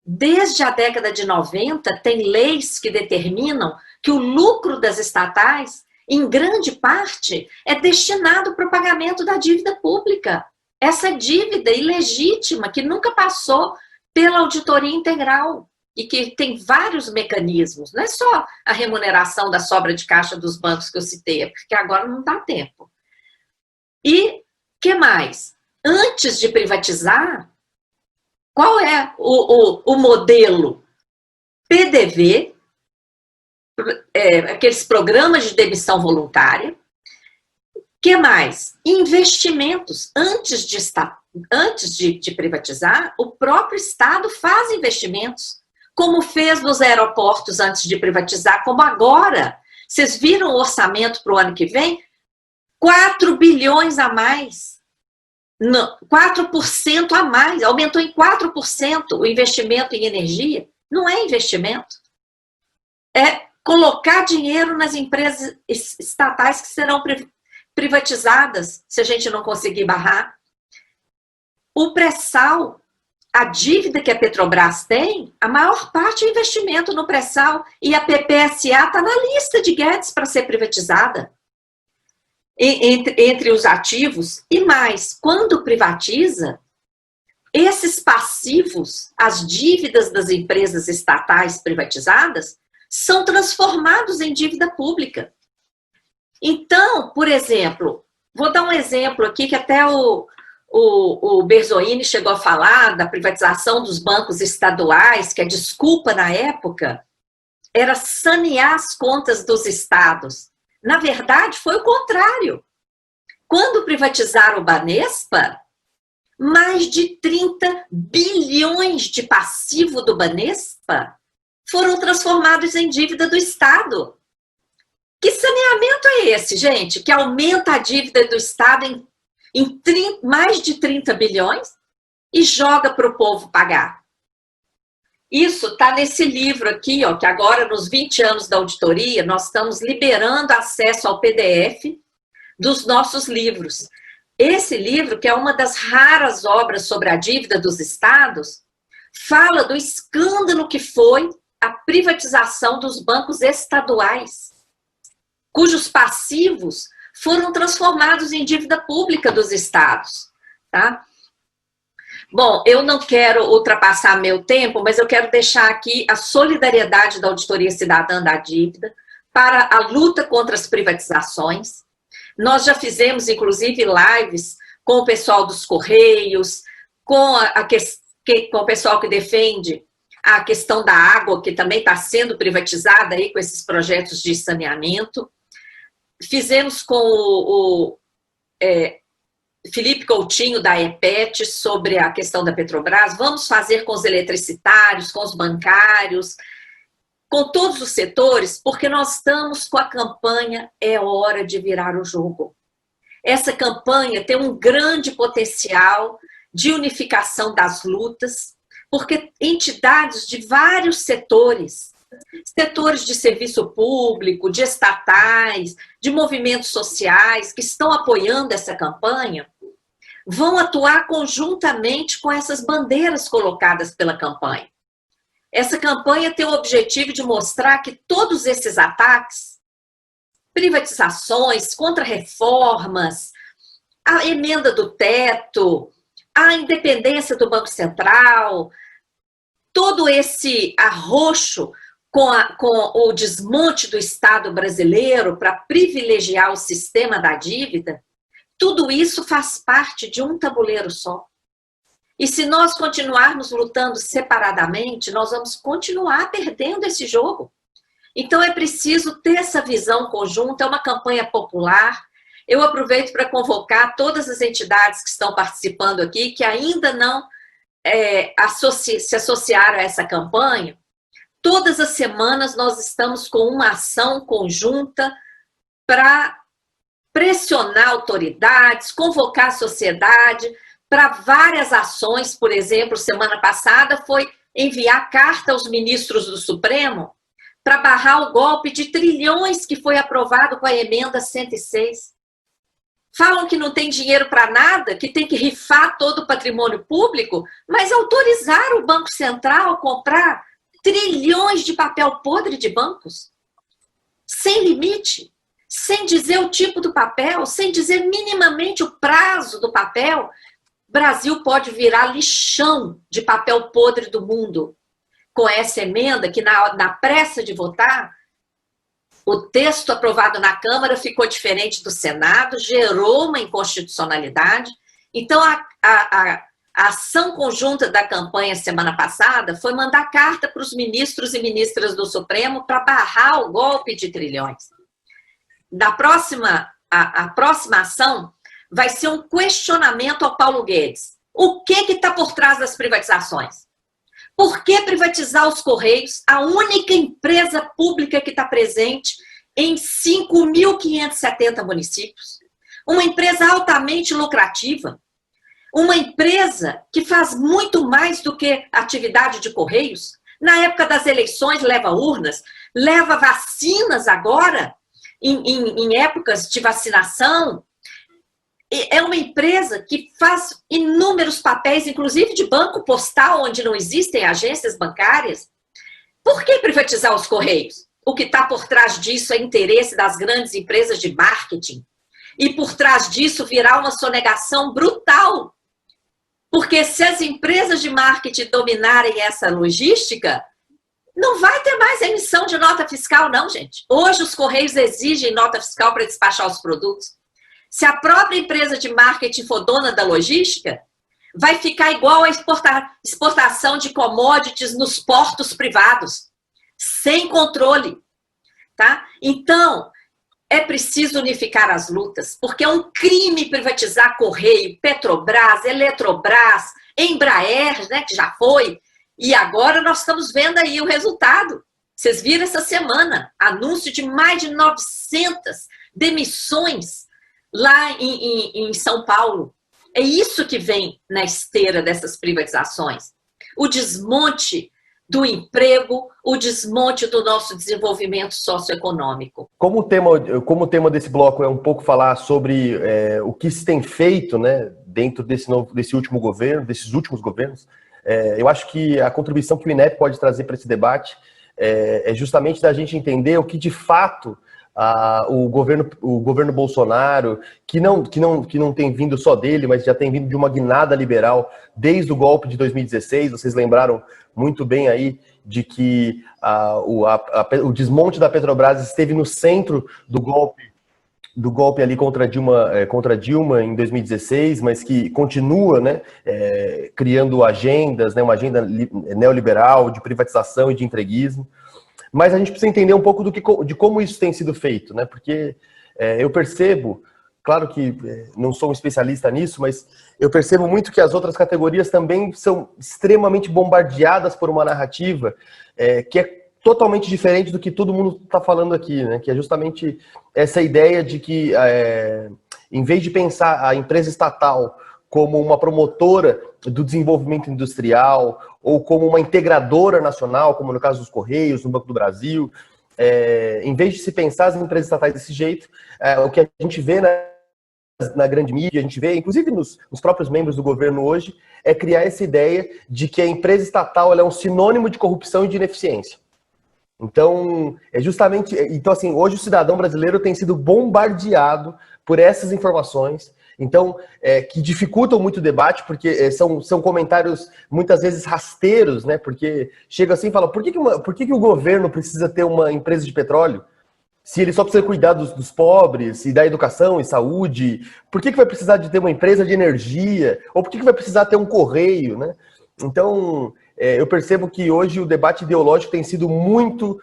desde a década de 90, tem leis que determinam que o lucro das estatais, em grande parte, é destinado para o pagamento da dívida pública. Essa dívida ilegítima, que nunca passou pela auditoria integral e que tem vários mecanismos, não é só a remuneração da sobra de caixa dos bancos que eu citei, porque agora não dá tempo. E que mais? Antes de privatizar, qual é o modelo? PDV, aqueles programas de demissão voluntária. Que mais? Investimentos. Antes de privatizar, o próprio Estado faz investimentos, como fez nos aeroportos antes de privatizar, como agora. Vocês viram o orçamento para o ano que vem? 4 bilhões a mais. Não, 4% a mais. Aumentou em 4% o investimento em energia. Não é investimento. É colocar dinheiro nas empresas estatais que serão privatizadas, se a gente não conseguir barrar. O pré-sal, a dívida que a Petrobras tem, a maior parte é investimento no pré-sal, e a PPSA está na lista de Guedes para ser privatizada. Entre os ativos, e mais, quando privatiza, esses passivos, as dívidas das empresas estatais privatizadas, são transformados em dívida pública. Então, por exemplo, vou dar um exemplo aqui que até o Berzoini chegou a falar da privatização dos bancos estaduais, que a desculpa na época era sanear as contas dos estados. Na verdade, foi o contrário. Quando privatizaram o Banespa, mais de 30 bilhões de passivo do Banespa foram transformados em dívida do Estado. Que saneamento é esse, gente? Que aumenta a dívida do Estado em mais de 30 bilhões e joga para o povo pagar. Isso está nesse livro aqui, ó, que agora, nos 20 anos da auditoria, nós estamos liberando acesso ao PDF dos nossos livros. Esse livro, que é uma das raras obras sobre a dívida dos estados, fala do escândalo que foi a privatização dos bancos estaduais, cujos passivos foram transformados em dívida pública dos estados, tá? Bom, eu não quero ultrapassar meu tempo, mas eu quero deixar aqui a solidariedade da Auditoria Cidadã da Dívida para a luta contra as privatizações. Nós já fizemos, inclusive, lives com o pessoal dos Correios, com o pessoal que defende a questão da água, que também está sendo privatizada aí com esses projetos de saneamento. Fizemos com o Felipe Coutinho, da EPET, sobre a questão da Petrobras. Vamos fazer com os eletricitários, com os bancários, com todos os setores, porque nós estamos com a campanha É Hora de Virar o Jogo. Essa campanha tem um grande potencial de unificação das lutas, porque entidades de vários setores de serviço público, de estatais, de movimentos sociais que estão apoiando essa campanha, vão atuar conjuntamente com essas bandeiras colocadas pela campanha. Essa campanha tem o objetivo de mostrar que todos esses ataques, privatizações, contra-reformas, a emenda do teto, a independência do Banco Central, todo esse arroxo com o desmonte do Estado brasileiro para privilegiar o sistema da dívida, tudo isso faz parte de um tabuleiro só. E se nós continuarmos lutando separadamente, nós vamos continuar perdendo esse jogo. Então é preciso ter essa visão conjunta, é uma campanha popular. Eu aproveito para convocar todas as entidades que estão participando aqui, que ainda não se associaram a essa campanha. Todas as semanas nós estamos com uma ação conjunta para pressionar autoridades, convocar a sociedade para várias ações. Por exemplo, semana passada foi enviar carta aos ministros do Supremo para barrar o golpe de trilhões que foi aprovado com a emenda 106. Falam que não tem dinheiro para nada, que tem que rifar todo o patrimônio público, mas autorizaram o Banco Central a comprar trilhões de papel podre de bancos, sem limite, sem dizer o tipo do papel, sem dizer minimamente o prazo do papel. O Brasil pode virar lixão de papel podre do mundo com essa emenda que, na pressa de votar, o texto aprovado na Câmara ficou diferente do Senado, gerou uma inconstitucionalidade. Então, a ação conjunta da campanha semana passada foi mandar carta para os ministros e ministras do Supremo para barrar o golpe de trilhões. A próxima ação vai ser um questionamento ao Paulo Guedes. O que está por trás das privatizações? Por que privatizar os Correios, a única empresa pública que está presente em 5.570 municípios? Uma empresa altamente lucrativa, uma empresa que faz muito mais do que atividade de Correios. Na época das eleições, leva urnas, leva vacinas agora, em épocas de vacinação. É uma empresa que faz inúmeros papéis, inclusive de banco postal, onde não existem agências bancárias. Por que privatizar os Correios? O que está por trás disso é interesse das grandes empresas de marketing. E por trás disso virá uma sonegação brutal. Porque se as empresas de marketing dominarem essa logística, não vai ter mais emissão de nota fiscal, não, gente. Hoje os Correios exigem nota fiscal para despachar os produtos. Se a própria empresa de marketing for dona da logística, vai ficar igual a exportação de commodities nos portos privados, sem controle, tá? Então, é preciso unificar as lutas, porque é um crime privatizar Correio, Petrobras, Eletrobras, Embraer, né, que já foi, e agora nós estamos vendo aí o resultado. Vocês viram essa semana, anúncio de mais de 900 demissões lá em São Paulo. É isso que vem na esteira dessas privatizações. O desmonte do emprego, o desmonte do nosso desenvolvimento socioeconômico. Como o tema desse bloco é um pouco falar sobre o que se tem feito, né, dentro desse último governo, desses últimos governos, eu acho que a contribuição que o INEP pode trazer para esse debate é justamente da gente entender o que de fato o governo Bolsonaro, que não tem vindo só dele, mas já tem vindo de uma guinada liberal desde o golpe de 2016. Vocês lembraram muito bem aí de que o desmonte da Petrobras esteve no centro do golpe ali contra Dilma em 2016, mas que continua, né, criando agendas, né, uma agenda neoliberal de privatização e de entreguismo. Mas a gente precisa entender um pouco de como isso tem sido feito, né? Porque eu percebo, claro que não sou um especialista nisso, mas eu percebo muito que as outras categorias também são extremamente bombardeadas por uma narrativa que é totalmente diferente do que todo mundo está falando aqui, né? Que é justamente essa ideia de que, em vez de pensar a empresa estatal como uma promotora do desenvolvimento industrial, ou como uma integradora nacional, como no caso dos Correios, no Banco do Brasil. Em vez de se pensar as empresas estatais desse jeito, o que a gente vê na grande mídia, a gente vê, inclusive nos próprios membros do governo hoje, é criar essa ideia de que a empresa estatal ela é um sinônimo de corrupção e de ineficiência. Então, assim, hoje o cidadão brasileiro tem sido bombardeado por essas informações, então, que dificultam muito o debate, porque são comentários muitas vezes rasteiros, né? Porque chega assim e fala, por que o governo precisa ter uma empresa de petróleo? Se ele só precisa cuidar dos pobres e da educação e saúde, por que vai precisar de ter uma empresa de energia? Ou por que vai precisar ter um correio, né? Então, eu percebo que hoje o debate ideológico tem sido muito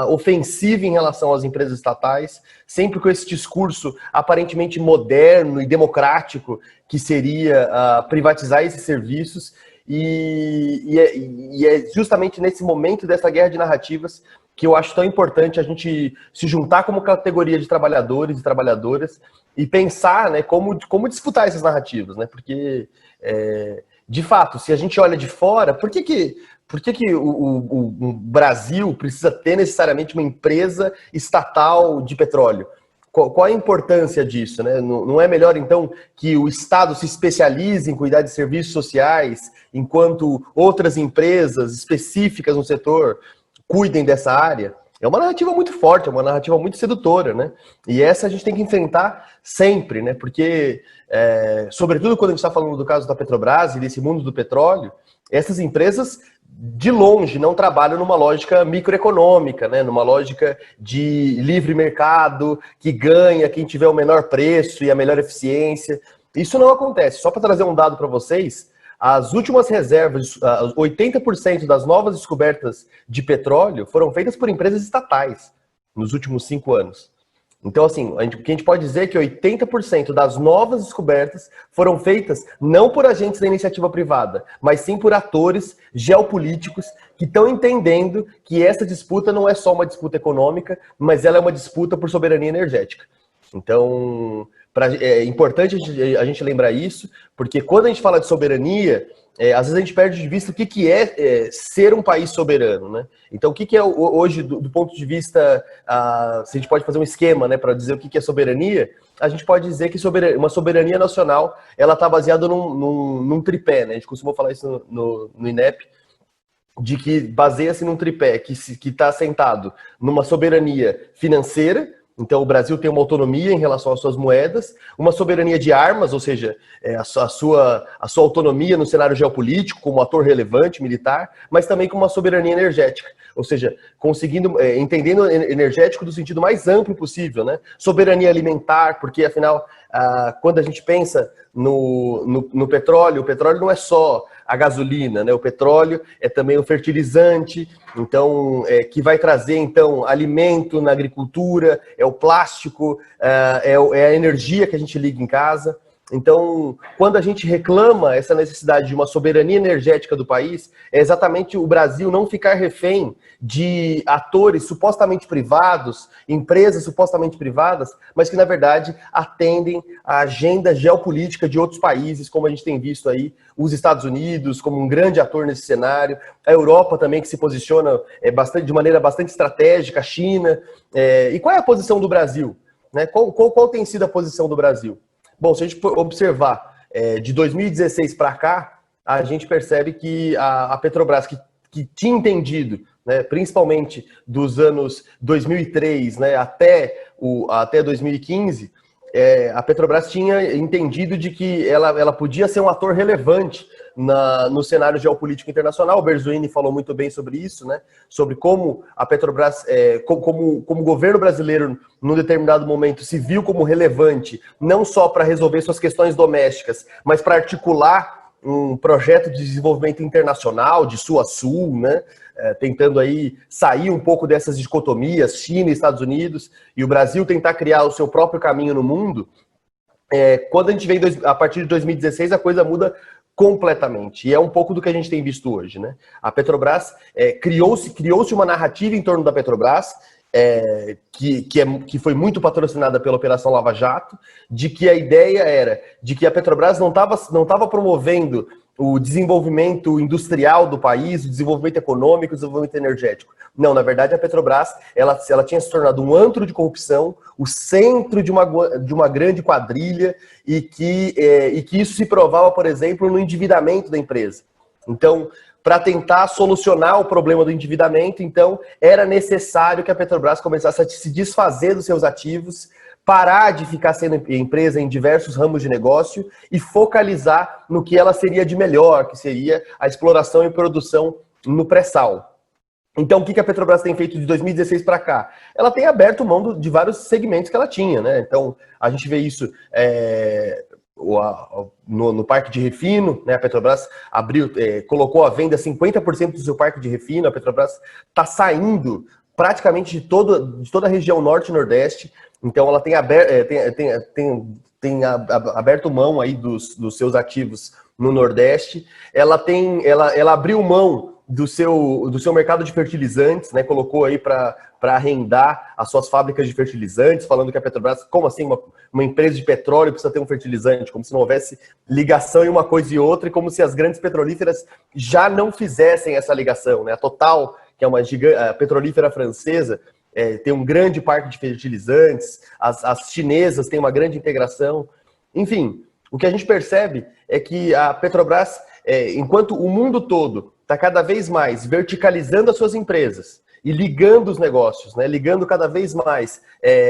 ofensivo em relação às empresas estatais, sempre com esse discurso aparentemente moderno e democrático que seria privatizar esses serviços. E é justamente nesse momento dessa guerra de narrativas que eu acho tão importante a gente se juntar como categoria de trabalhadores e trabalhadoras e pensar, né, como disputar essas narrativas, né? Porque, de fato, se a gente olha de fora, por que o Brasil precisa ter necessariamente uma empresa estatal de petróleo? Qual a importância disso, né? Não é melhor, então, que o Estado se especialize em cuidar de serviços sociais, enquanto outras empresas específicas no setor cuidem dessa área? É uma narrativa muito forte, é uma narrativa muito sedutora, né? E essa a gente tem que enfrentar sempre, né? Porque, sobretudo quando a gente está falando do caso da Petrobras e desse mundo do petróleo, essas empresas, de longe, não trabalham numa lógica microeconômica, né? Numa lógica de livre mercado, que ganha quem tiver o menor preço e a melhor eficiência. Isso não acontece. Só para trazer um dado para vocês, as últimas reservas, 80% das novas descobertas de petróleo foram feitas por empresas estatais nos últimos 5 anos. Então, assim, o que a gente pode dizer é que 80% das novas descobertas foram feitas não por agentes da iniciativa privada, mas sim por atores geopolíticos que estão entendendo que essa disputa não é só uma disputa econômica, mas ela é uma disputa por soberania energética. Então, é importante a gente lembrar isso, porque quando a gente fala de soberania, às vezes a gente perde de vista o que é ser um país soberano, né? Então, o que é hoje, do ponto de vista, se a gente pode fazer um esquema, né, para dizer o que é soberania, a gente pode dizer que uma soberania nacional, ela está baseada num tripé, né? A gente costuma falar isso no INEP, de que baseia-se num tripé que está assentado numa soberania financeira. Então, o Brasil tem uma autonomia em relação às suas moedas, uma soberania de armas, ou seja, a sua autonomia no cenário geopolítico, como ator relevante, militar, mas também com uma soberania energética, ou seja, entendendo energético do sentido mais amplo possível, né? Soberania alimentar, porque, afinal, quando a gente pensa no petróleo, o petróleo não é só a gasolina, né? O petróleo é também o fertilizante, então, que vai trazer, então, alimento na agricultura, é o plástico, é a energia que a gente liga em casa. Então, quando a gente reclama essa necessidade de uma soberania energética do país, é exatamente o Brasil não ficar refém de atores supostamente privados, empresas supostamente privadas, mas que, na verdade, atendem à agenda geopolítica de outros países, como a gente tem visto aí, os Estados Unidos como um grande ator nesse cenário, a Europa também, que se posiciona de maneira bastante estratégica, a China. E qual é a posição do Brasil, né? Qual tem sido a posição do Brasil? Bom, se a gente observar de 2016 para cá, a gente percebe que a Petrobras, que tinha entendido, né, principalmente dos anos 2003, né, até 2015, a Petrobras tinha entendido de que ela podia ser um ator relevante no cenário geopolítico internacional. O Berzolini falou muito bem sobre isso, né? Sobre como a Petrobras, como o governo brasileiro, num determinado momento, se viu como relevante, não só para resolver suas questões domésticas, mas para articular um projeto de desenvolvimento internacional, de sul a sul, né? Tentando aí sair um pouco dessas dicotomias, China e Estados Unidos, e o Brasil tentar criar o seu próprio caminho no mundo. Quando a gente vem a partir de 2016, a coisa muda completamente. E é um pouco do que a gente tem visto hoje, né? A Petrobras, criou-se uma narrativa em torno da Petrobras que foi muito patrocinada pela Operação Lava Jato, de que a ideia era de que a Petrobras não estava promovendo o desenvolvimento industrial do país, o desenvolvimento econômico, o desenvolvimento energético. Não, na verdade, a Petrobras ela tinha se tornado um antro de corrupção, o centro de uma grande quadrilha, e que isso se provava, por exemplo, no endividamento da empresa. Então, para tentar solucionar o problema do endividamento, então, era necessário que a Petrobras começasse a se desfazer dos seus ativos, parar de ficar sendo empresa em diversos ramos de negócio e focalizar no que ela seria de melhor, que seria a exploração e produção no pré-sal. Então, o que a Petrobras tem feito de 2016 para cá? Ela tem aberto mão de vários segmentos que ela tinha, né? Então, a gente vê isso no parque de refino, né? A Petrobras colocou à venda 50% do seu parque de refino. A Petrobras está saindo praticamente de toda a região norte e nordeste. Então, ela tem aberto mão aí dos seus ativos no Nordeste. Ela abriu mão do seu mercado de fertilizantes, né? Colocou aí para arrendar as suas fábricas de fertilizantes, falando que a Petrobras, como assim, uma empresa de petróleo precisa ter um fertilizante, como se não houvesse ligação em uma coisa e outra, e como se as grandes petrolíferas já não fizessem essa ligação, né? A Total, que é a petrolífera francesa, tem um grande parque de fertilizantes, as chinesas têm uma grande integração. Enfim, o que a gente percebe é que a Petrobras, enquanto o mundo todo está cada vez mais verticalizando as suas empresas e ligando os negócios, né, ligando cada vez mais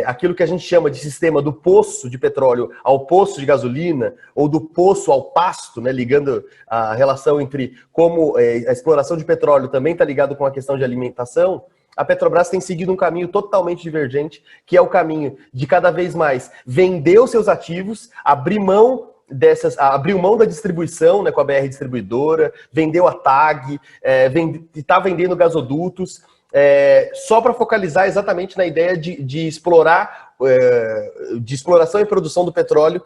aquilo que a gente chama de sistema do poço de petróleo ao poço de gasolina, ou do poço ao pasto, né, ligando a relação entre como a exploração de petróleo também está ligado com a questão de alimentação. A Petrobras tem seguido um caminho totalmente divergente, que é o caminho de cada vez mais vender os seus ativos, abriu mão da distribuição, né, com a BR Distribuidora, vendeu a TAG, está vendendo gasodutos, só para focalizar exatamente na ideia de exploração e produção do petróleo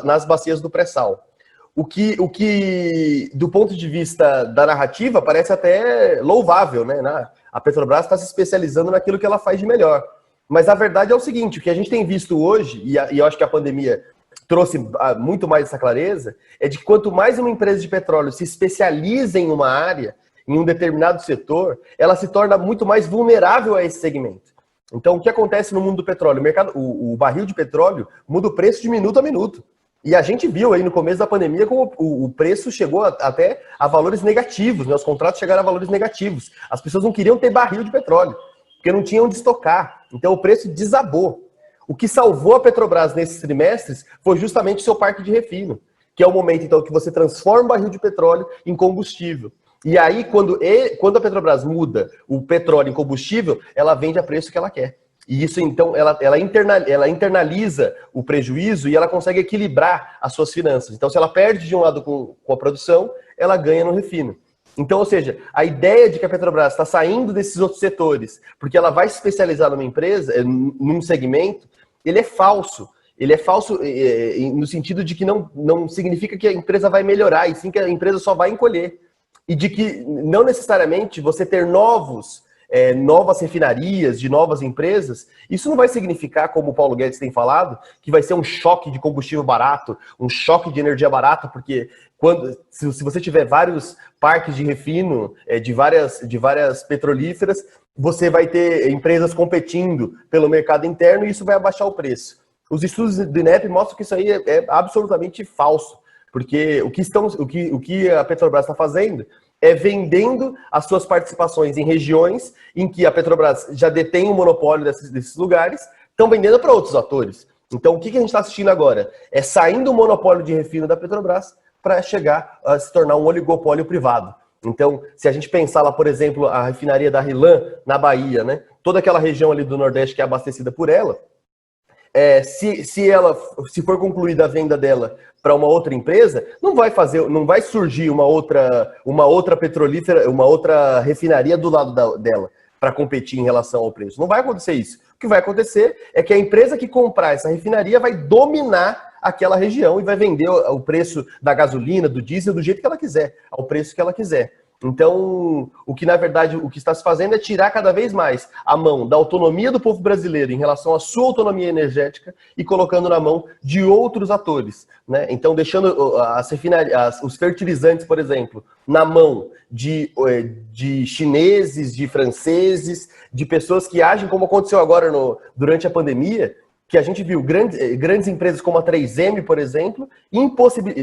nas bacias do pré-sal. O que, do ponto de vista da narrativa, parece até louvável, né? A Petrobras está se especializando naquilo que ela faz de melhor. Mas a verdade é o seguinte, o que a gente tem visto hoje, e eu acho que a pandemia trouxe muito mais essa clareza, é de que quanto mais uma empresa de petróleo se especializa em uma área, em um determinado setor, ela se torna muito mais vulnerável a esse segmento. Então, o que acontece no mundo do petróleo? O barril de petróleo muda o preço de minuto a minuto. E a gente viu aí no começo da pandemia como o preço chegou até a valores negativos, né? Os contratos chegaram a valores negativos. As pessoas não queriam ter barril de petróleo, porque não tinham onde estocar. Então o preço desabou. O que salvou a Petrobras nesses trimestres foi justamente o seu parque de refino, que é o momento então que você transforma o barril de petróleo em combustível. E aí, quando a Petrobras muda o petróleo em combustível, ela vende a preço que ela quer. E isso, então, ela internaliza o prejuízo e ela consegue equilibrar as suas finanças. Então, se ela perde de um lado com a produção, ela ganha no refino. Então, ou seja, a ideia de que a Petrobras está saindo desses outros setores porque ela vai se especializar numa empresa, num segmento, ele é falso. Ele é falso no sentido de que não significa que a empresa vai melhorar, e sim que a empresa só vai encolher. E de que não necessariamente você ter novas refinarias, de novas empresas, isso não vai significar, como o Paulo Guedes tem falado, que vai ser um choque de combustível barato, um choque de energia barata, porque se você tiver vários parques de refino de várias petrolíferas, você vai ter empresas competindo pelo mercado interno e isso vai abaixar o preço. Os estudos do INEP mostram que isso aí é absolutamente falso, porque o que a Petrobras está fazendo é vendendo as suas participações em regiões em que a Petrobras já detém o monopólio desses lugares, estão vendendo para outros atores. Então, o que a gente está assistindo agora? É saindo o monopólio de refino da Petrobras para chegar a se tornar um oligopólio privado. Então, se a gente pensar lá, por exemplo, a refinaria da RLAM, na Bahia, né? Toda aquela região ali do Nordeste que é abastecida por ela, se for concluída a venda dela para uma outra empresa, não vai surgir uma outra petrolífera, uma outra refinaria do lado dela para competir em relação ao preço. Não vai acontecer isso. O que vai acontecer é que a empresa que comprar essa refinaria vai dominar aquela região e vai vender o preço da gasolina, do diesel, do jeito que ela quiser, ao preço que ela quiser. Então, o que na verdade o que está se fazendo é tirar cada vez mais a mão da autonomia do povo brasileiro em relação à sua autonomia energética e colocando na mão de outros atores, né? Então, deixando os fertilizantes, por exemplo, na mão de chineses, de franceses, de pessoas que agem como aconteceu agora durante a pandemia, que a gente viu grandes empresas como a 3M, por exemplo,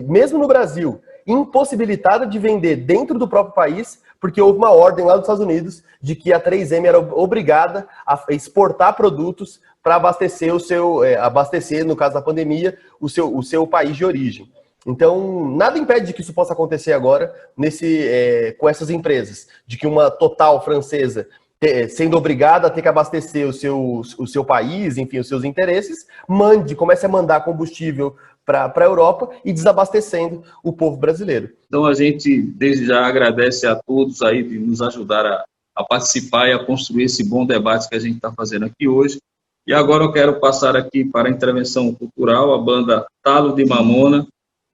mesmo no Brasil, impossibilitada de vender dentro do próprio país, porque houve uma ordem lá dos Estados Unidos de que a 3M era obrigada a exportar produtos para abastecer, no caso da pandemia, o seu país de origem. Então, nada impede de que isso possa acontecer agora com essas empresas, de que uma Total francesa, sendo obrigada a ter que abastecer o seu país, enfim, os seus interesses, comece a mandar combustível para a Europa e desabastecendo o povo brasileiro. Então, a gente, desde já, agradece a todos aí de nos ajudar a participar e a construir esse bom debate que a gente está fazendo aqui hoje. E agora eu quero passar aqui para a intervenção cultural, a banda Talo de Mamona,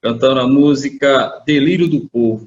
cantando a música Delírio do Povo.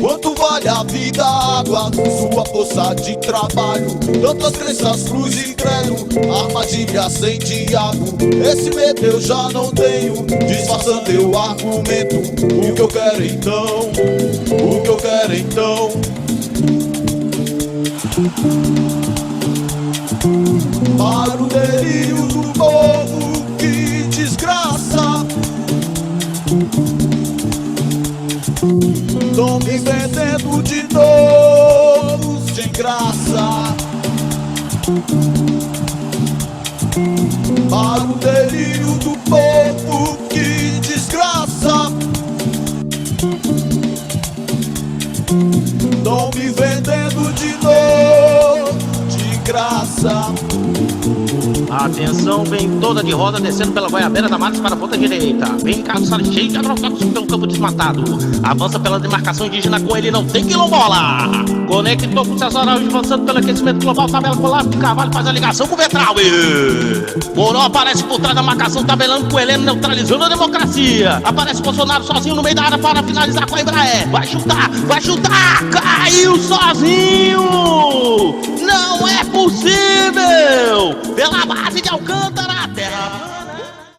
Quanto vale a vida, a água, sua força de trabalho? Tantas crenças, cruz e credo, armadilha sem diabo. Esse medo eu já não tenho, disfarçando teu argumento. O que eu quero então, o que eu quero então? Para o delírio do povo, que desgraça. Tão me vendendo de novo, sem graça. Para o delírio do povo, que desgraça. Tão me vendendo de novo, de graça. Atenção, vem toda de roda descendo pela Goiabeira da Matos para a ponta direita. Vem Carlos Salles cheio de atrocados pelo campo desmatado. Avança pela demarcação indígena com ele, não tem quilombola. Conectou com o César Araújo avançando pelo aquecimento global. Tabela com o Lavo, Carvalho faz a ligação com o Vetral. Moró aparece por trás da marcação, tabelando com o Heleno, neutralizando a democracia. Aparece Bolsonaro sozinho no meio da área para finalizar com a Embraer. Vai chutar, caiu sozinho. Não é possível. Pela base de Alcântara, terra.